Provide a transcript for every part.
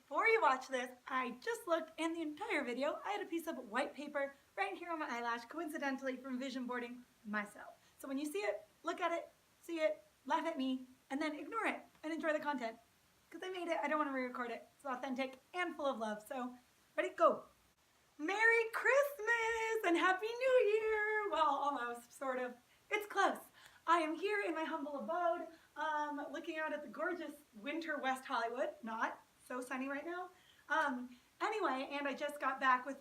before you watch this, I just looked in the entire video. I had a piece of white paper right here on my eyelash, coincidentally from vision boarding myself. So when you see it, look at it, see it, laugh at me, and then ignore it and enjoy the content. Because I made it, I don't want to re-record it. It's authentic and full of love. So, ready, go. Merry Christmas and Happy New Year! Well, almost, sort of. It's close. I am here in my humble abode, looking out at the gorgeous winter West Hollywood. Not so sunny right now. Anyway, and I just got back with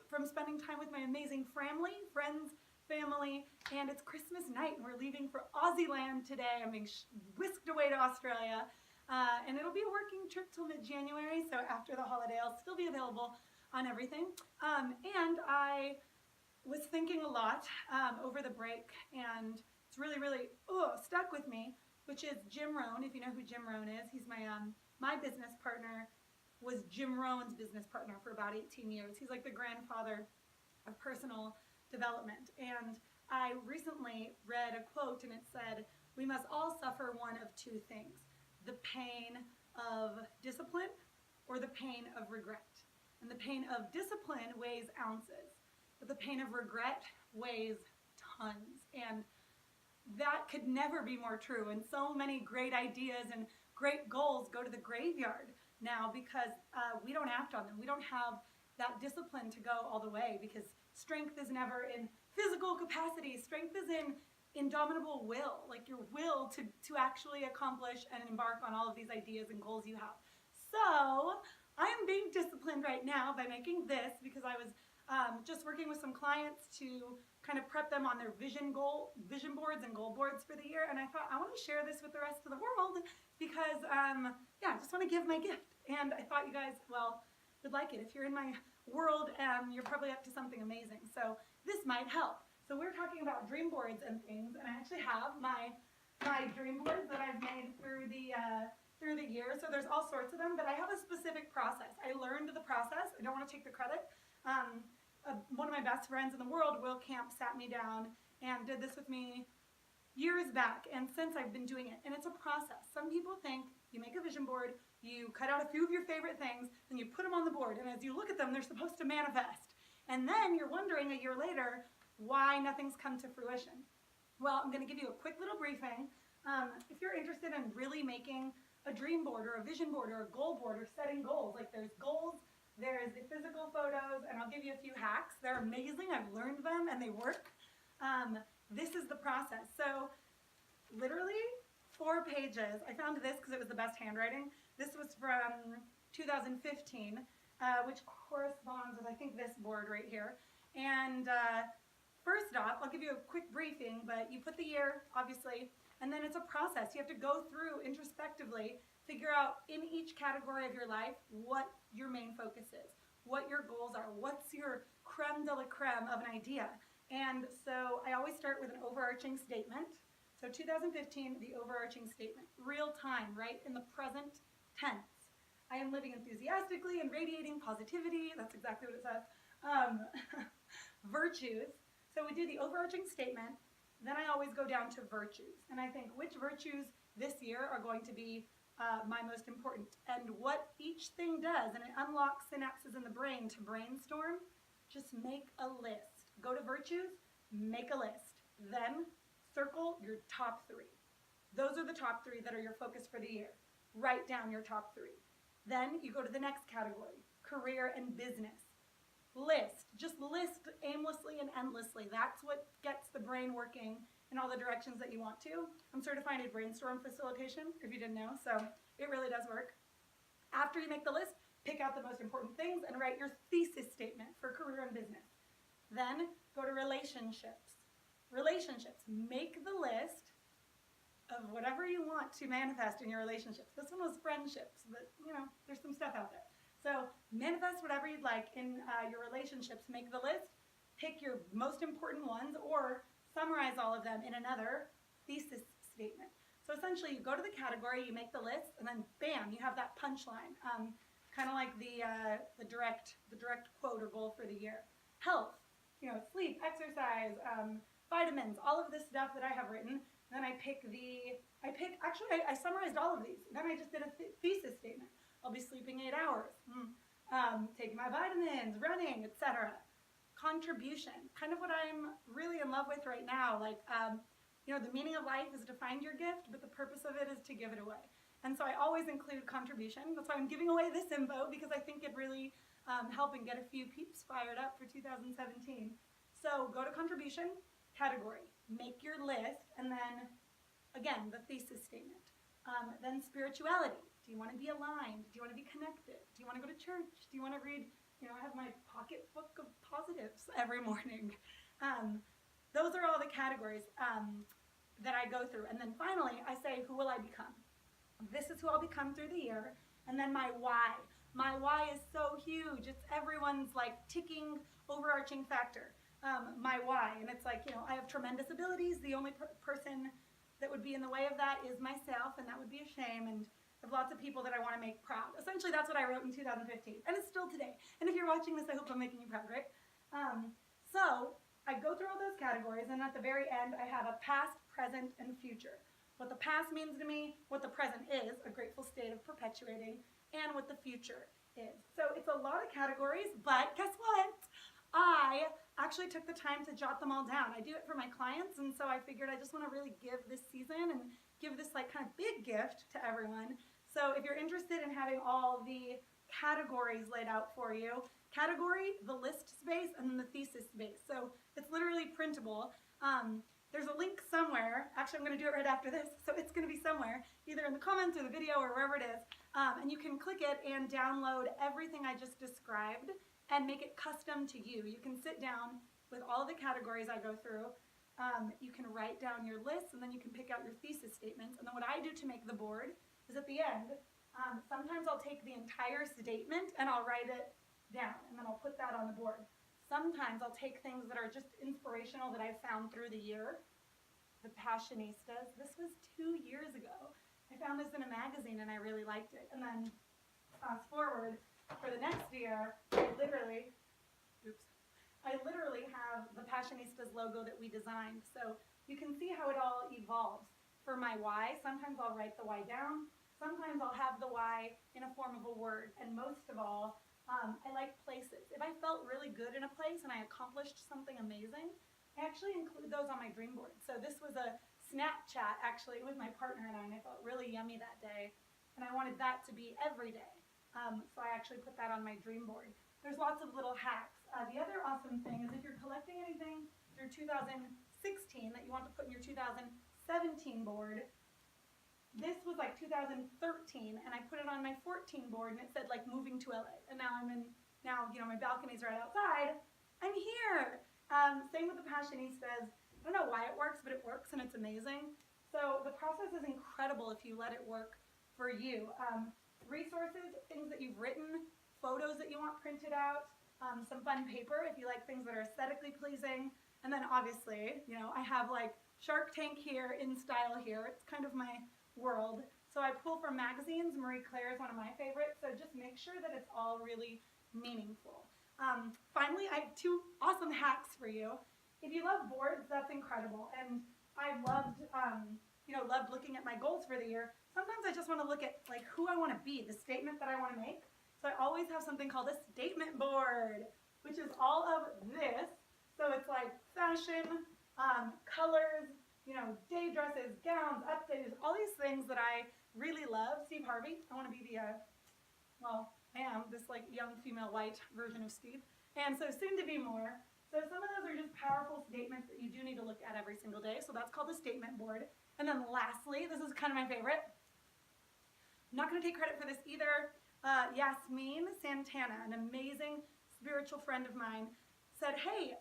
from spending time with my amazing friends, family, and it's Christmas night, and we're leaving for Aussie land today. I'm being whisked away to Australia, and it'll be a working trip till mid-January, so after the holiday I'll still be available on everything. And I was thinking a lot over the break, and it's really stuck with me, which is Jim Rohn. If you know who Jim Rohn is, he's my business partner, was Jim Rohn's business partner for about 18 years. He's like the grandfather of personal development. And I recently read a quote, and it said, "We must all suffer one of two things, the pain of discipline or the pain of regret. And the pain of discipline weighs ounces, but the pain of regret weighs tons." And that could never be more true. And so many great ideas and great goals go to the graveyard now because we don't act on them. We don't have that discipline to go all the way, because strength is never in physical capacity. Strength is in indomitable will, like your will to actually accomplish and embark on all of these ideas and goals you have. So I am being disciplined right now by making this, because I was just working with some clients to kind of prep them on their vision boards and goal boards for the year, and I thought I want to share this with the rest of the world because yeah, I just want to give my gift, and I thought you guys, well, would like it. If you're in my world, you're probably up to something amazing, so this might help. So we're talking about dream boards and things, and I actually have my dream boards that I've made through the year. So there's all sorts of them, but I have a specific process. I learned the process. I don't want to take the credit. One of my best friends in the world, Will Camp, sat me down and did this with me years back, and since I've been doing it, and it's a process. Some people think you make a vision board, you cut out a few of your favorite things, then you put them on the board, and as you look at them, they're supposed to manifest. And then you're wondering a year later why nothing's come to fruition. Well, I'm going to give you a quick little briefing. If you're interested in really making a dream board or a vision board or a goal board or setting goals, like there's goals, there's the physical photos, and I'll give you a few hacks. They're amazing. I've learned them and they work. This is the process. So literally 4 pages. I found this because it was the best handwriting. This was from 2015, which corresponds with, I think, this board right here. And first off, I'll give you a quick briefing, but you put the year, obviously, and then it's a process. You have to go through introspectively, figure out in each category of your life what your main focus is, what your goals are, what's your creme de la creme of an idea. And so I always start with an overarching statement. So 2015, the overarching statement, real time, right, in the present tense. I am living enthusiastically and radiating positivity. That's exactly what it says. Virtues. So we do the overarching statement, then I always go down to virtues. And I think which virtues this year are going to be my most important, and what each thing does, and it unlocks synapses in the brain to brainstorm. Just make a list. Go to virtues, make a list. Then circle your top 3. Those are the top 3 that are your focus for the year. Write down your top 3. Then you go to the next category, career and business. List. Just list aimlessly and endlessly. That's what gets the brain working in all the directions that you want to. I'm certified in brainstorm facilitation, if you didn't know, so it really does work. After you make the list, pick out the most important things and write your thesis statement for career and business. Then go to relationships. Relationships. Make the list of whatever you want to manifest in your relationships. This one was friendships, but you know, there's some stuff out there. So manifest whatever you'd like in your relationships. Make the list, pick your most important ones, or summarize all of them in another thesis statement. So essentially, you go to the category, you make the list, and then bam, you have that punchline. Kind of like the direct quote or goal for the year. Health, you know, sleep, exercise, vitamins, all of this stuff that I have written. Then I summarized all of these. Then I just did a thesis statement. I'll be sleeping sleeping 8 hours, taking my vitamins, running, etc. Contribution, kind of what I'm really in love with right now. Like, the meaning of life is to find your gift, but the purpose of it is to give it away. And so I always include contribution. That's why I'm giving away this info, because I think it really help and get a few peeps fired up for 2017. So go to contribution, category, make your list, and then, again, the thesis statement. Then spirituality. Do you want to be aligned? Do you want to be connected? Do you want to go to church? Do you want to read, I have my pocketbook of positives every morning. Those are all the categories that I go through. And then finally, I say, who will I become? This is who I'll become through the year. And then my why. My why is so huge. It's everyone's like ticking overarching factor. My why. And it's like, I have tremendous abilities. The only person that would be in the way of that is myself, and that would be a shame. And I have lots of people that I want to make proud. Essentially, that's what I wrote in 2015. And it's still today. And if you're watching this, I hope I'm making you proud, right? So I go through all those categories, and at the very end, I have a past, present, and future. What the past means to me, what the present is, a grateful state of perpetuating, and what the future is. So it's a lot of categories, but guess what? I actually took the time to jot them all down. I do it for my clients, and so I figured I just want to really give this season and give this like kind of big gift to everyone. So if you're interested in having all the categories laid out for you, category, the list space, and then the thesis space. So it's literally printable. There's a link somewhere. Actually, I'm going to do it right after this, so it's going to be somewhere, either in the comments or the video or wherever it is. And you can click it and download everything I just described and make it custom to you. You can sit down with all the categories I go through. You can write down your list, and then you can pick out your thesis statements. And then what I do to make the board is at the end, sometimes I'll take the entire statement and I'll write it down, and then I'll put that on the board. Sometimes I'll take things that are just inspirational that I've found through the year. The Passionistas. This was 2 years ago. I found this in a magazine and I really liked it. And then fast forward for the next year, I literally have the Passionistas logo that we designed. So you can see how it all evolves. For my why, sometimes I'll write the why down. Sometimes I'll have the why in a form of a word. And most of all, I like places. If I felt really good in a place and I accomplished something amazing, I actually include those on my dream board. So this was a Snapchat actually with my partner and I felt really yummy that day. And I wanted that to be every day. So I actually put that on my dream board. There's lots of little hacks. The other awesome thing is if you're collecting anything through 2016 that you want to put in your 2017 board, this was like 2013, and I put it on my 14 board, and it said like moving to LA. And now my balcony's right outside. I'm here. Same with the Passionistas. I don't know why it works, but it works, and it's amazing. So the process is incredible if you let it work for you. Resources, things that you've written, photos that you want printed out, some fun paper if you like things that are aesthetically pleasing, and then obviously, I have like Shark Tank here, In Style here. It's kind of my world. So I pull from magazines. Marie Claire is one of my favorites. So just make sure that it's all really meaningful. Finally, I have 2 awesome hacks for you. If you love boards, that's incredible. And I loved looking at my goals for the year. Sometimes I just want to look at like who I want to be, the statement that I want to make. So I always have something called a statement board, which is all of this. So it's like fashion, colors, day dresses, gowns, updates, all these things that I really love. Steve Harvey, I want to be I am this like young female white version of Steve. And so soon to be more. So some of those are just powerful statements that you do need to look at every single day. So that's called a statement board. And then lastly, this is kind of my favorite. I'm not going to take credit for this either. Yasmin Santana, an amazing spiritual friend of mine, said, hey,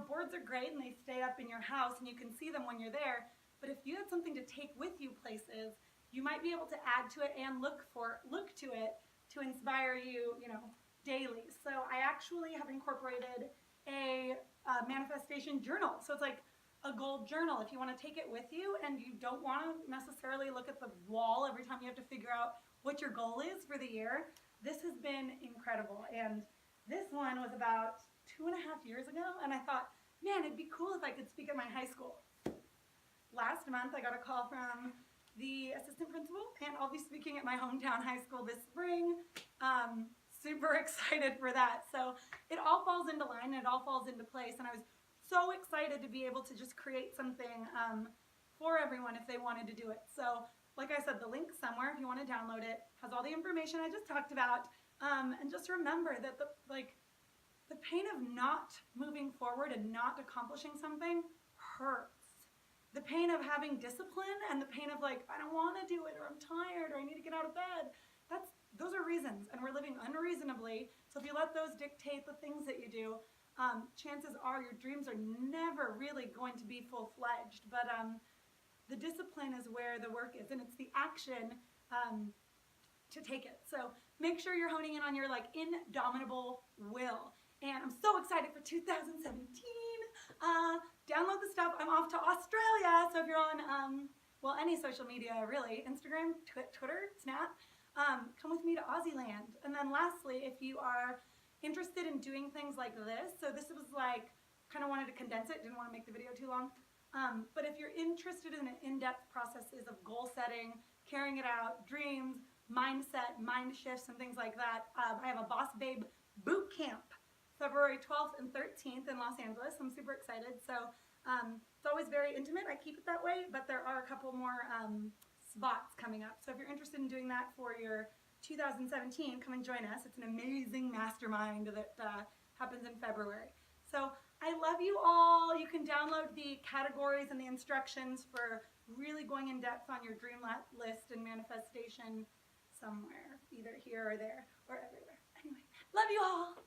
boards are great and they stay up in your house and you can see them when you're there, but if you had something to take with you places, you might be able to add to it and look to it to inspire you, daily. So I actually have incorporated a manifestation journal. So it's like a goal journal if you want to take it with you and you don't want to necessarily look at the wall every time you have to figure out what your goal is for the year. This has been incredible. And this one was about 2.5 years ago, and I thought, man, it'd be cool if I could speak at my high school. Last month, I got a call from the assistant principal, and I'll be speaking at my hometown high school this spring. super excited for that. So it all falls into line, and it all falls into place, and I was so excited to be able to just create something for everyone if they wanted to do it. So like I said, the link somewhere if you want to download it has all the information I just talked about, and just remember that the pain of not moving forward and not accomplishing something hurts. The pain of having discipline and the pain of like, I don't want to do it, or I'm tired, or I need to get out of bed, those are reasons, and we're living unreasonably. So if you let those dictate the things that you do, chances are your dreams are never really going to be full-fledged. But the discipline is where the work is, and it's the action to take it. So make sure you're honing in on your like indomitable will. And I'm so excited for 2017. Download the stuff. I'm off to Australia. So if you're on, well, any social media really, Instagram, Twitter, Snap, come with me to Aussieland. And then lastly, if you are interested in doing things like this, so this was like, kind of wanted to condense it, didn't want to make the video too long. But if you're interested in in-depth processes of goal setting, carrying it out, dreams, mindset, mind shifts, and things like that, I have a Boss Babe boot camp, February 12th and 13th in Los Angeles. I'm super excited. So it's always very intimate. I keep it that way, but there are a couple more spots coming up. So if you're interested in doing that for your 2017, come and join us. It's an amazing mastermind that happens in February. So I love you all. You can download the categories and the instructions for really going in depth on your dream list and manifestation somewhere, either here or there or everywhere. Anyway, love you all.